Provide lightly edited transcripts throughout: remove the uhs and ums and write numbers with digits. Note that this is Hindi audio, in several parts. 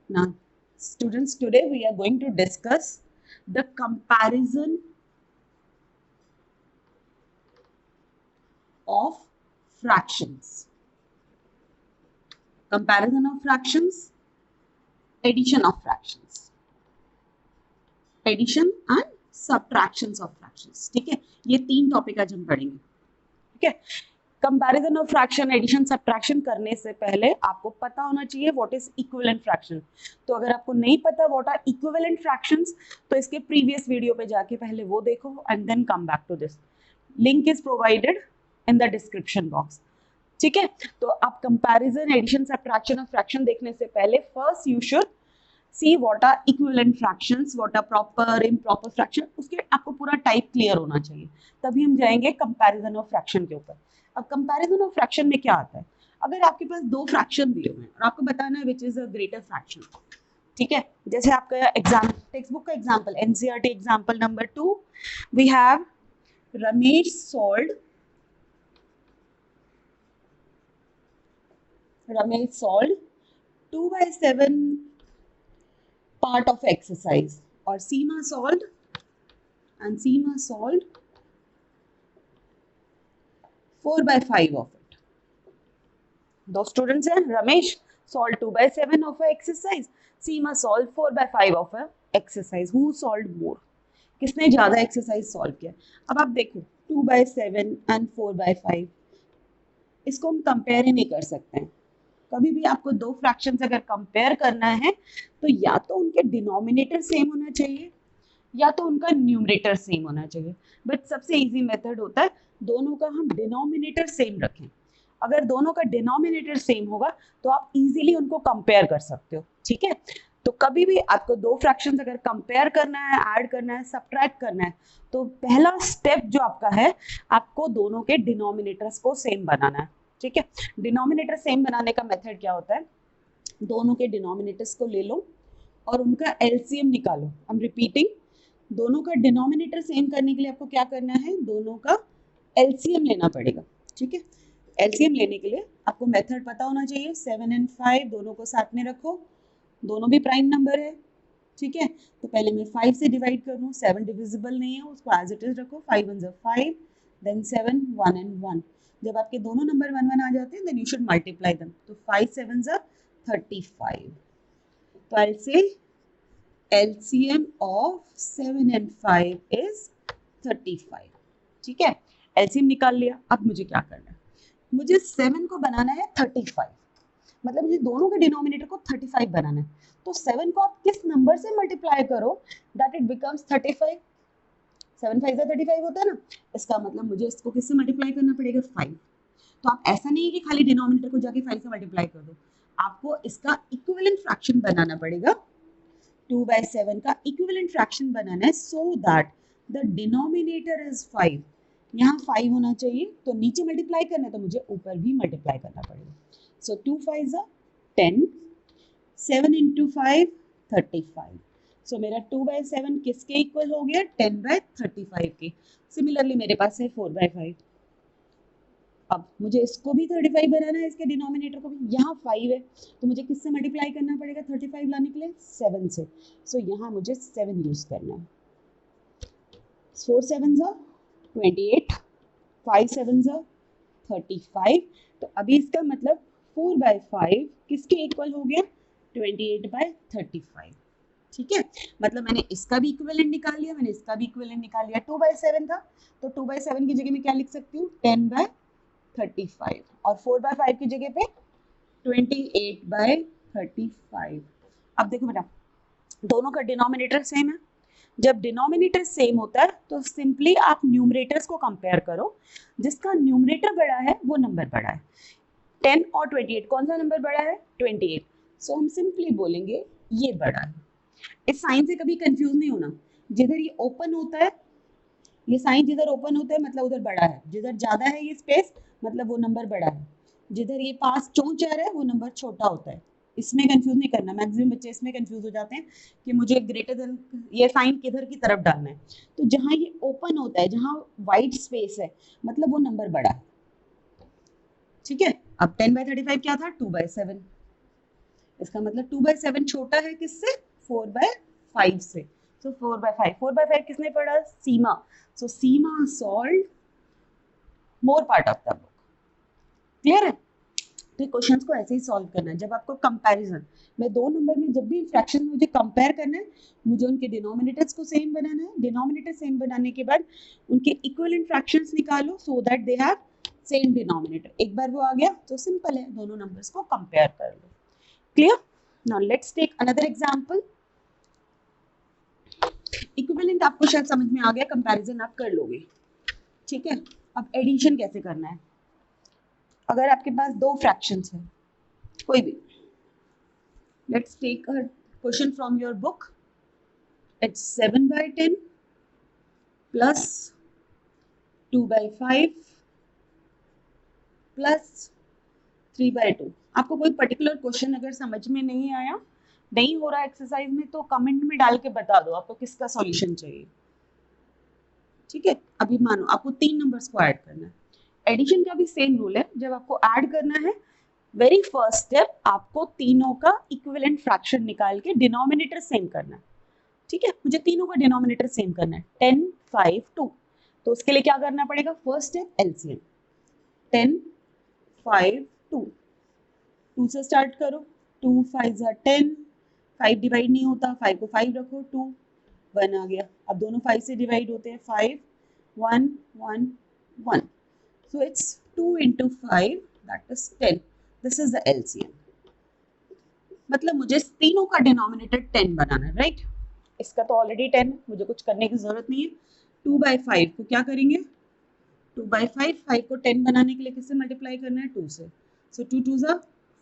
Now, students, today we are going to discuss the comparison of fractions. Comparison of fractions, addition of fractions, addition and subtractions of fractions. ठीक है, ये तीन टॉपिक आज हम पढ़ेंगे. ठीक है, comparison of fraction, addition, subtraction करने से पहले आपको पता होना चाहिए व्हाट इज इक्विवेलेंट फ्रैक्शन. तो अगर आपको नहीं पता व्हाट आर इक्विवेलेंट फ्रैक्शंस, तो इसके प्रीवियस वीडियो पे जाके पहले वो देखो and then come back to this. Link is provided in the description box. ठीक है, तो आप comparison, addition, subtraction of fraction देखने से पहले first you should see what are equivalent fractions, what are proper, improper fraction. उसके आपको पूरा टाइप क्लियर होना चाहिए, तभी हम जाएंगे कंपैरिजन ऑफ फ्रैक्शन के ऊपर. अब कंपैरिजन ऑफ फ्रैक्शन में क्या आता है, अगर आपके पास दो फ्रैक्शन दिए हुए हैं और आपको बताना है which is a greater fraction. ठीक है, जैसे आपका एग्जाम टेक्स्ट बुक का example, NCERT example number 2, we have Ramesh solved 2/7 part of exercise, or Seema solved 4/5 of it. दो स्टूडेंट्स हैं, Ramesh solved 2/7 of a exercise, Seema solved 4/5 of a exercise. Who solved more? किसने ज्यादा एक्सरसाइज सॉल्व किया? अब आप देखो 2/7 and 4/5, इसको हम कंपेयर ही नहीं कर सकते हैं. कभी भी आपको दो फ्रैक्शंस अगर कंपेयर करना है तो या तो उनके डिनोमिनेटर सेम होना चाहिए या तो उनका न्यूमरेटर सेम होना चाहिए. बट सबसे इजी मेथड होता है दोनों का हम डिनोमिनेटर सेम रखें. अगर दोनों का डिनोमिनेटर सेम होगा तो आप इजीली उनको कंपेयर कर सकते हो. ठीक है, तो कभी भी आपको दो फ्रैक्शंस अगर कंपेयर करना है, ऐड करना है, सब्ट्रैक्ट करना है, तो पहला स्टेप जो आपका है, आपको दोनों के डिनोमिनेटर्स को सेम बनाना है. ठीक है, डिनोमिनेटर सेम बनाने का मेथड क्या होता है, दोनों के डिनोमिनेटर्स को ले लो और उनका एलसीएम निकालो. आई एम रिपीटिंग, दोनों का डिनोमिनेटर सेम करने के लिए आपको क्या करना है, दोनों का एलसीएम लेना पड़ेगा. ठीक है, एलसीएम लेने के लिए आपको मेथड पता होना चाहिए. 7 and 5 दोनों को साथ में रखो, दोनों भी प्राइम नंबर है. ठीक है, तो पहले मैं 5 से डिवाइड कर दूँ, 7 डिविजिबल नहीं है, उसको एज इट इज रखो. 5 1 5, देन 7 1 and 1. जब आपके दोनों नंबर 1 1 आ जाते हैं, then you should multiply them. तो 5 7 35. तो आई से LCM of 7 and 5 is 35. ठीक है, LCM निकाल लिया. अब मुझे क्या करना है, मुझे 7 को बनाना है 35, मतलब मुझे दोनों के डिनोमिनेटर को 35 बनाना है. तो 7 को आप किस नंबर से मल्टीप्लाई करो दैट इट बिकम्स 35. 7 5 35 होता है ना, इसका मतलब मुझे इसको किससे मल्टीप्लाई करना पड़ेगा, 5. तो आप ऐसा नहीं है कि खाली डिनोमिनेटर को जाके 5 से मल्टीप्लाई कर दो, आपको इसका इक्विवेलेंट फ्रैक्शन बनाना पड़ेगा. 2/7 का इक्विवेलेंट फ्रैक्शन बनाना है so that the denominator is 5. यहाँ 5 होना चाहिए, तो नीचे मल्टीप्लाई करना है तो मुझे ऊपर भी मल्टीप्लाई करना पड़ेगा. सो 2 5 10, 7 into 5 35. सो मेरा 2/7 किसके इक्वल हो गया, 10/35 के. सिमिलरली मेरे पास है 4/5. अब मुझे इसको भी 35 बनाना है, इसके डिनोमिनेटर को भी. यहाँ 5 है तो मुझे किससे मल्टीप्लाई करना पड़ेगा 35 लाने के लिए, 7 से. सो यहाँ मुझे 7 यूज करना है. 4 7 28, 5 7 35. तो अभी इसका मतलब 4/5 किसके इक्वल हो गया, 28/35. ठीक है, मतलब मैंने इसका भी इक्विवेलेंट निकाल लिया, मैंने इसका भी इक्विवेलेंट निकाल लिया. 2/7 था तो 2/7 की जगह में क्या लिख सकती हूँ, 10/35, और 4/5 की जगह पे 28/35. अब देखो बेटा, दोनों का डिनोमिनेटर सेम है. जब डिनोमिनेटर सेम होता है तो सिंपली आप न्यूमरेटर्स को कंपेयर करो. जिसका न्यूमरेटर बड़ा है वो नंबर बड़ा है. 10 और 28, कौन सा नंबर बड़ा है, 28. सो हम सिंपली बोलेंगे ये बड़ा है. इस साइन से कभी कंफ्यूज नहीं होना. जिधर ये ओपन होता है, ये साइन जिधर ओपन होता है मतलब उधर बड़ा है, जिधर ज्यादा है ये स्पेस मतलब वो नंबर बड़ा है, जिधर ये पास चौंच आ रहा है वो नंबर छोटा होता है. इसमें कंफ्यूज नहीं करना. मैक्सिमम बच्चे इसमें कंफ्यूज हो जाते हैं कि मुझे ग्रेटर देन ये साइन किधर की तरफ डालना है. तो जहां ये ओपन होता है, जहां वाइट स्पेस है, मतलब वो नंबर बड़ा है. ठीक है, अब 10/35 क्या था, 2/7. इसका मतलब 2/7 छोटा है किससे? 4/5 से। सो 4/5, 4/5 किसने पढ़ा? Seema. So Seema solve more part of the book. Clear है? तो क्वेश्चंस को ऐसे ही सॉल्व करना है। जब आपको कंपैरिजन में दो नंबर में जब भी फ्रैक्शन मुझे कंपेयर करना है, मुझे उनके डिनोमिनेटर्स को सेम बनाना है। डिनोमिनेटर सेम बनाने के बाद उनके इक्विवेलेंट फ्रैक्शंस निकालो so that they have same denominator. एक बार वो आ गया तो सिंपल है, दोनों नंबर्स को कंपेयर कर लो। Clear? Now let's take another example. Equivalent आपको शायद समझ में आ गया, कंपैरिजन आप कर लोगे। ठीक है, अब एडिशन कैसे करना है। अगर आपके पास दो फ्रैक्शंस है कोई भी, let's take a question from your book. It's 7/10 plus 2/5 plus 3/2। आपको कोई पर्टिकुलर क्वेश्चन अगर समझ में नहीं आया, नहीं हो रहा एक्सरसाइज में, तो कमेंट में डाल के बता दो आपको किसका सॉल्यूशन चाहिए। ठीक है, अभी मानो आपको 3 नंबर्स को ऐड करना है। एडिशन का भी सेम रूल है, जब आपको ऐड करना है वेरी फर्स्ट स्टेप आपको तीनों का इक्विवेलेंट फ्रैक्शन निकाल के डिनोमिनेटर सेम करना है। ठीक है, मुझे तीनों का डिनोमिनेटर सेम करना है। 10, 5, 2। तो उसके लिए क्या करना पड़ेगा? First step LCM. 10, 5, 2। 2 से स्टार्ट करो। 2 5 10। 5 डिवाइड नहीं होता, 5 को 5 रखो, 2 1 आ गया। अब दोनों 5 से डिवाइड होते हैं, 5 1 1 1। So it's 2 into 5 that is 10। This is the LCM. मतलब मुझे तीनों का डिनोमिनेटर 10 बनाना है, राइट? इसका तो ऑलरेडी 10, मुझे कुछ करने की जरूरत नहीं है। 2/5 को क्या करेंगे? 2/5, 5 को 10 बनाने के लिए किससे मल्टीप्लाई करना है? 2 से। सो 2 2 ज़ा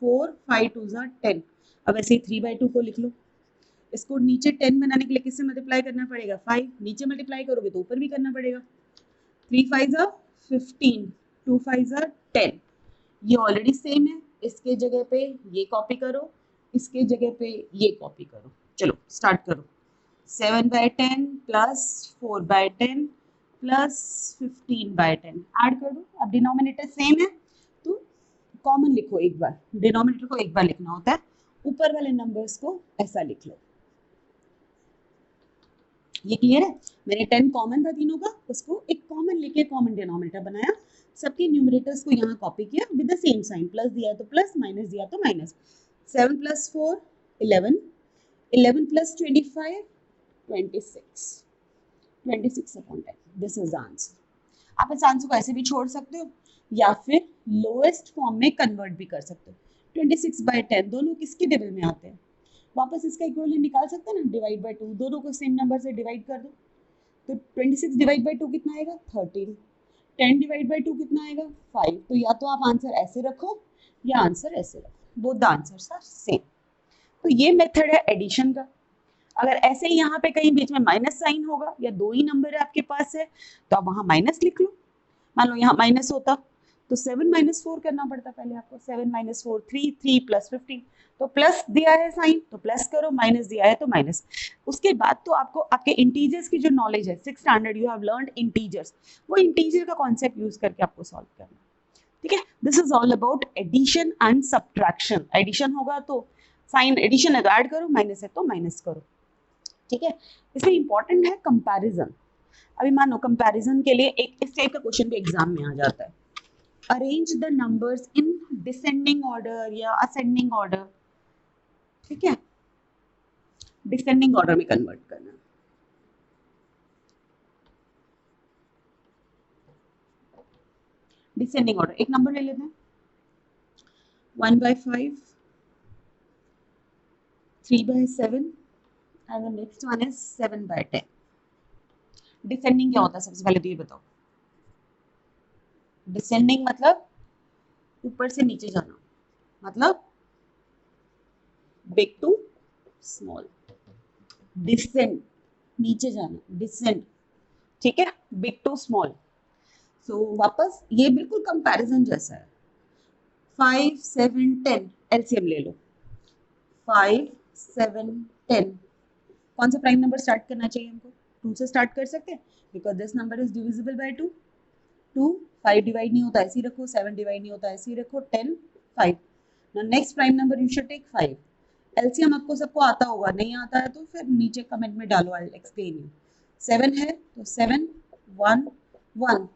4, 5 2 ज़ा 10। अब ऐसे ही 3/2 को लिख लो। इसको नीचे 10 बनाने के लिए किससे मल्टीप्लाई करना पड़ेगा? 5। नीचे मल्टीप्लाई करोगे तो ऊपर भी करना पड़ेगा। 3 5 ज़ा 15, 2 5 ज़ा 10। ये ऑलरेडी सेम है, इसके जगह पे ये कॉपी करो, इसके जगह पे ये कॉपी करो। चलो स्टार्ट करो। 7/10 प्लस 4/10 प्लस 15/10 ऐड कर दो। अब डिनोमिनेटर सेम है तो कॉमन लिखो एक बार। डिनोमिनेटर को एक बार लिखना होता है, ऊपर वाले नंबर्स को ऐसा लिख लो। ये क्लियर है? मैंने 10 कॉमन था तीनों का, उसको एक कॉमन लेके कॉमन डिनोमिनेटर बनाया। सबके न्यूमरेटर्स को यहाँ कॉपी किया with the same sign. Plus दिया तो प्लस, माइनस दिया तो minus. 7 + 4 11, 11 + 25 26, 26/10। This is the answer. आप इस आंसर को ऐसे भी छोड़ सकते हो या फिर लोएस्ट फॉर्म में कन्वर्ट भी कर सकते हो। 26/10 दोनों किसके टेबल में आते हैं? वापस इसका इक्विवेलेंट निकाल सकते हैं ना, डिवाइड बाय 2। दोनों को सेम नंबर से डिवाइड कर दो। तो 26 डिवाइड बाय 2 कितना आएगा? 13। 10 डिवाइड बाय 2 कितना आएगा? 5। तो या तो आप आंसर ऐसे रखो या आंसर ऐसे रखो, both the answers are same. तो ये मेथड है एडिशन का। अगर ऐसे ही यहाँ पे कहीं बीच में माइनस साइन होगा या दो ही नंबर है आपके पास है तो आप वहां माइनस लिख लो। मान लो यहाँ माइनस होता तो 7 - 4 करना पड़ता पहले आपको। 7 - 4 3, 3 + 15। तो प्लस दिया है साइन तो प्लस करो, माइनस दिया है तो माइनस। उसके बाद तो आपको आपके इंटीजर्स की जो नॉलेज है, 6th standard you have learned integers, वो इंटीजर का कॉन्सेप्ट यूज करके आपको सॉल्व करना। ठीक है, this is all about addition and subtraction. Addition होगा तो साइन एडिशन है तो ऐड करो, माइनस है तो माइनस करो। ठीक है, इसमें इंपॉर्टेंट है कंपैरिजन। अभी मानो कंपैरिजन के लिए एक इस टाइप का क्वेश्चन भी एग्जाम में आ जाता है। Arrange the numbers in descending order या असेंडिंग ऑर्डर। ठीक है, डिसेंडिंग ऑर्डर में कन्वर्ट करना। डिसेंडिंग ऑर्डर एक नंबर ले लेते हैं। 1/5, 3/7 and the next one is 7/10। Descending क्या होता है सबसे पहले तो ये बताओ। डिसेंडिंग मतलब ऊपर से नीचे जाना, मतलब बिग टू स्मॉल। डिसेंड नीचे जाना, डिसेंड। ठीक है, बिग टू स्मॉल। सो वापस ये बिल्कुल कंपैरिजन जैसा है। 5 7 10 एलसीएम ले लो। 5 7 10 कौन सा प्राइम नंबर स्टार्ट करना चाहिए हमको? 2 से स्टार्ट कर सकते हैं because this number is divisible by 2। 2 5 divide नहीं होता ऐसे ही रखो, 7 डिवाइड नहीं होता ऐसे ही रखो, 10 5। Now next prime number you should take 5। LCM आपको सबको आता होगा, नहीं आता है तो फिर नीचे कमेंट में डालो, आई विल एक्सप्लेन यू। 7 है तो 7 1 1।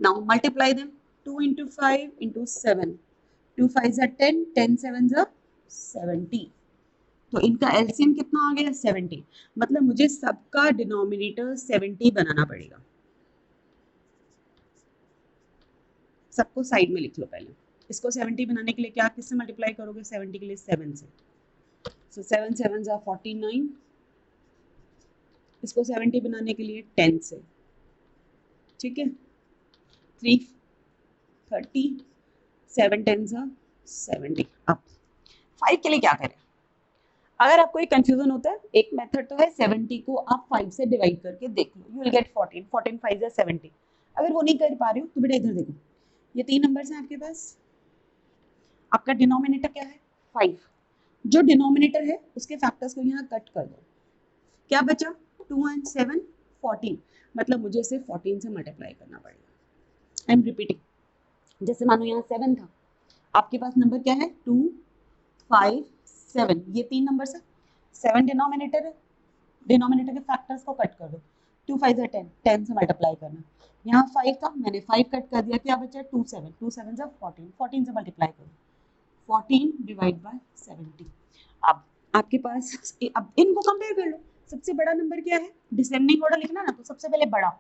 Now multiply them, 2 into 5 into 7, 2 5 are 10, 10 7 are 70। तो इनका एलसीएम कितना आ गया? 70। मतलब मुझे सबका डिनोमिनेटर 70 बनाना पड़ेगा। सबको साइड में लिख लो पहले। इसको 70 बनाने के लिए क्या किससे मल्टीप्लाई करोगे? 70 के लिए 7 से। सो 7 7 are 49। इसको 70 बनाने के लिए 10 से, ठीक है। 3 30, 7 10 are 70। अब 5 के लिए क्या करें? अगर आपको एक कंफ्यूजन होता है, एक मेथड तो है 70 को आप 5 से डिवाइड करके देख लो, यू विल गेट 14, 14 5 are 70। अगर वो नहीं कर पा रहे हो तो बेटा इधर देखो, ये 3 नंबर्स हैं आपके पास, आपका डिनोमिनेटर क्या है? 5। जो डिनोमिनेटर है उसके फैक्टर्स को यहाँ कट कर दो, क्या बचा? 2 and 7 14। मतलब मुझे इसे 14 से मल्टीप्लाई करना पड़ेगा। आई एम रिपीटिंग, जैसे मानो यहाँ 7 था, आपके पास नंबर क्या है? 2 5 7, ये 3 नंबर है। 7 डिनोमिनेटर है, डिनोमिनेटर के फैक्टर्स को कट कर दो, 2 5 10, 10 से मल्टीप्लाई करना। यहाँ 5 था, मैंने 5 कट कर दिया, क्या बचा? 2 7, 2 7 जा 14, 14 से मल्टीप्लाई करो, 14 डिवाइड बाय 70। अब आपके पास, अब इनको कंपेयर कर लो, सबसे बड़ा नंबर क्या है? डिसेंडिंग ऑर्डर लिखना ना, तो सबसे पहले बड़ा,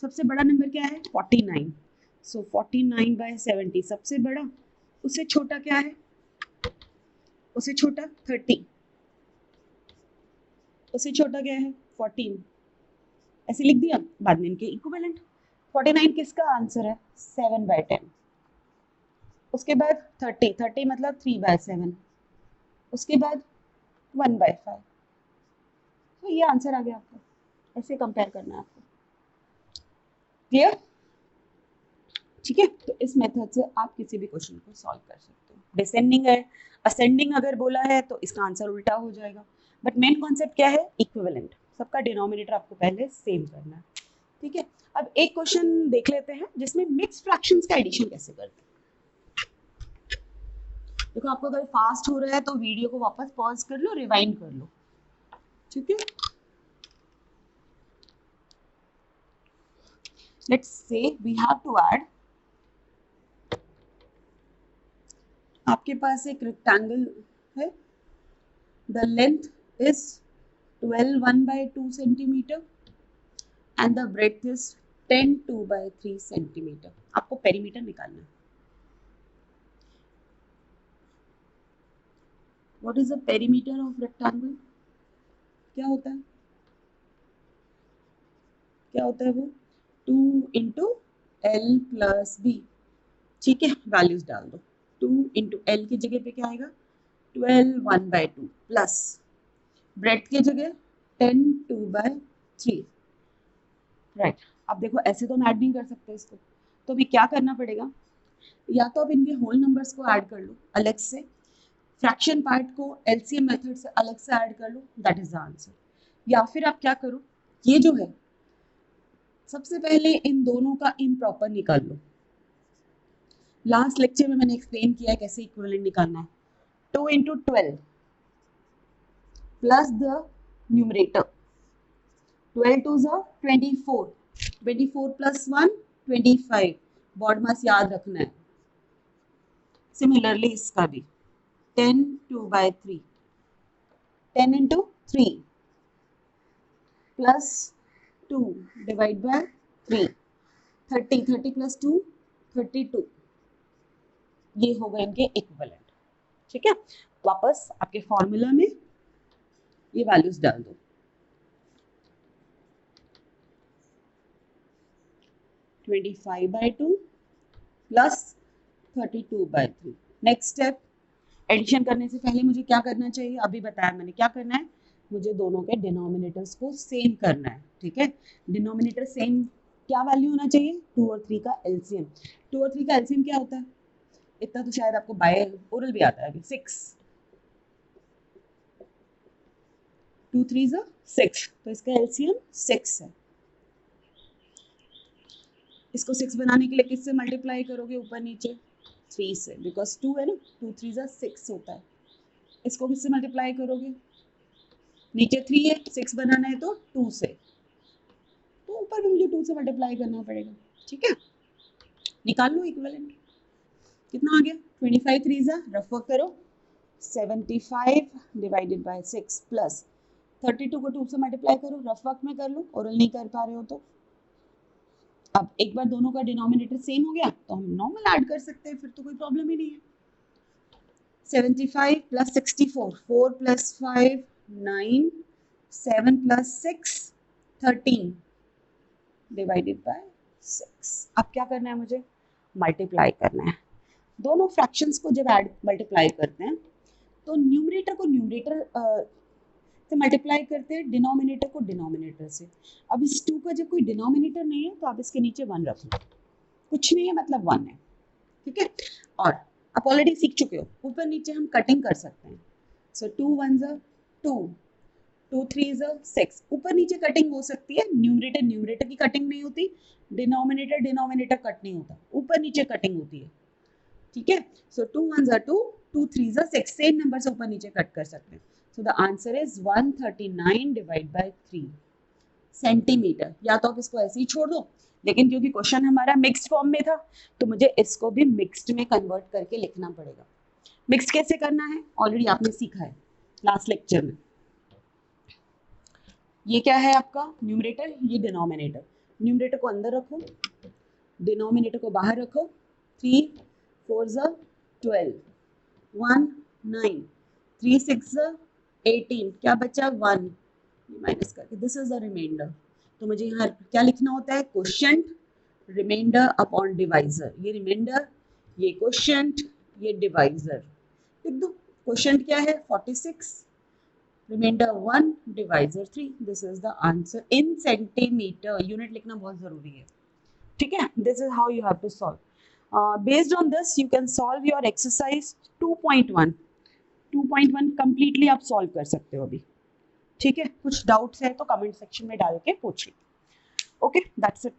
सबसे बड़ा नंबर क्या है? 49। सो 49 बाय 70 सबसे बड़ा, उससे छोटा क्या है? उससे छोटा 30, उससे छोटा क्या है? 14। ऐसे लिख दिया, बाद में इनके इक्विवेलेंट। 49 किसका आंसर है? 7 बाय 10। उसके बाद 30, 30 मतलब 3 बाय 7। उसके बाद 1 बाय 5। तो ये आंसर आ गया आपका। ऐसे कंपेयर करना है आपको, क्लियर? ठीक है, तो इस मेथड से आप किसी भी क्वेश्चन को सॉल्व कर सकते हो। डिसेंडिंग है, असेंडिंग अगर बोला है तो इसका आंसर उल्टा हो जाएगा, बट मेन कॉन्सेप्ट क्या है? इक्विवेलेंट। सबका डिनोमिनेटर आपको पहले सेम करना है, ठीक है। अब एक क्वेश्चन देख लेते हैं जिसमें मिक्स फ्रैक्शंस का एडिशन कैसे करते हैं। देखो, आपको अगर फास्ट हो रहा है तो वीडियो को वापस पॉज कर लो, रिवाइंड कर लो, ठीक है। Let's say we have to add, आपके पास एक रेक्टेंगल है, the length is 12 1 by 2 centimeter and the breadth is 10 2 by 3 centimeter। आपको पेरीमीटर निकालना है। What is the perimeter of rectangle? क्या होता है? क्या होता है वो? 2 इंटू एल प्लस बी, ठीक है। वैल्यूज डाल दो, 2 इंटू एल की जगह पे क्या आएगा? 12 1 by 2 प्लस ब्रेड की जगह 10 2 by 3, राइट। अब देखो, ऐसे तो हम ऐड नहीं कर सकते इसको, तो अभी क्या करना पड़ेगा? या तो आप इनके होल नंबर्स को ऐड कर लो अलग से, फ्रैक्शन पार्ट को एलसीएम मेथड से अलग से ऐड कर लो, दैट इज द आंसर। या फिर आप क्या करो, ये जो है सबसे पहले इन दोनों का इम्प्रॉपर निकाल लो। लास्ट लेक्चर में मैंने एक्सप्लेन किया है कैसे इक्विवेलेंट निकालना है। 2 into 12 plus the numerator, 12 two ज़ा 24, 24 प्लस 1 25, बॉड मास याद रखना है। सिमिलरली इसका भी 10 2 by 3, 10 into 3 plus 2 divide by 3, 30, 30 plus 2 32। ये होगा इनके इक्विवेलेंट, ठीक है। वापस आपके फॉर्मूला में ये वैल्यूज डाल दो, 25 by 2 plus 32 by 3। Next step, addition करने से पहले मुझे क्या करना चाहिए? अभी बताया मैंने, क्या करना है? मुझे दोनों के डिनोमिनेटर्स को सेम करना है, ठीक है। डिनोमिनेटर सेम, क्या वैल्यू होना चाहिए? 2 और 3 का एलसीएम। 2 और 3 का एलसीएम क्या होता है? इतना तो शायद आपको बाय ओरल भी आता है अभी, 6, 2 3 6, तो इसका एलसीएम 6 है। इसको 6 बनाने के लिए किससे मल्टीप्लाई करोगे ऊपर नीचे? 3 से, बिकॉज 2 है ना, 2 3 6 होता है। इसको किससे मल्टीप्लाई करोगे, नीचे 3 है, 6 बनाना है तो 2 से, तो ऊपर भी मुझे 2 से मल्टीप्लाई करना पड़ेगा, ठीक है। निकाल लो इक्विवेलेंट, कितना आ गया, 25 3 जा, रफ वर्क करो, 75 डिवाइडेड बाय 6 प्लस 32 को 2 से मल्टीप्लाई करो, रफ वर्क में कर लो, ओरल नहीं कर पा रहे हो तो। अब एक बार दोनों का डिनोमिनेटर सेम हो गया तो हम नॉर्मल ऐड कर सकते हैं, फिर तो कोई प्रॉब्लम ही नहीं है। 75 plus 64, 4 plus 5 9, 7 plus 6 13 divided by 6। अब क्या करना है मुझे, मल्टीप्लाई करना है। दोनों फ्रैक्शंस को जब ऐड मल्टीप्लाई करते हैं तो न्यूमरेटर को न्यूमरेटर से मल्टीप्लाई करते हैं, डिनोमिनेटर को डिनोमिनेटर से। अब इस 2 का जब कोई डिनोमिनेटर नहीं है तो आप इसके नीचे 1 रख लो, कुछ नहीं है मतलब 1 है, ठीक है। और आप ऑलरेडी सीख चुके हो, ऊपर नीचे हम कटिंग कर सकते हैं। सो 2 1 2, 2 3 6, ऊपर नीचे कटिंग हो सकती है, न्यूमरेटर न्यूमरेटर की कटिंग नहीं होती, डिनोमिनेटर डिनोमिनेटर कट नहीं होता, ऊपर नीचे कटिंग होती है, ठीक है। सो 2 1 2, 2 3 6, सेम नंबर से ऊपर नीचे कट कर सकते हैं। So the answer is 139 divide by 3 centimetre. या तो आप इसको ऐसे ही छोड़ दो, लेकिन क्योंकि क्वेश्चन हमारा मिक्स्ड फॉर्म में था तो मुझे इसको भी मिक्स्ड में कन्वर्ट करके लिखना पड़ेगा। मिक्स कैसे करना है ऑलरेडी आपने सीखा है लास्ट लेक्चर में। ये क्या है आपका न्यूमरेटर, ये डिनोमिनेटर, न्यूमरेटर को अंदर रखो, डिनोमिनेटर को बाहर रखो। 3 4 12, 1 9, 3 6 18, क्या बचा 1, माइनस करके दिस इज द रिमाइंडर। तो मुझे यहाँ क्या लिखना होता है, क्वोशिएंट रिमाइंडर अपॉन डिवाइजर। ये रिमाइंडर, ये क्वोशिएंट, ये डिवाइजर लिख दो। क्वोशिएंट क्या है 46, remainder 1, divisor 3। This is the answer in centimetre, unit लिखना बहुत जरूरी है, ठीक है। This is how you have to solve. Based on this you can solve your exercise 2.1 completely आप सॉल्व कर सकते हो अभी, ठीक है। कुछ डाउट्स है तो कमेंट सेक्शन में डाल के पूछिए। Okay, that's it.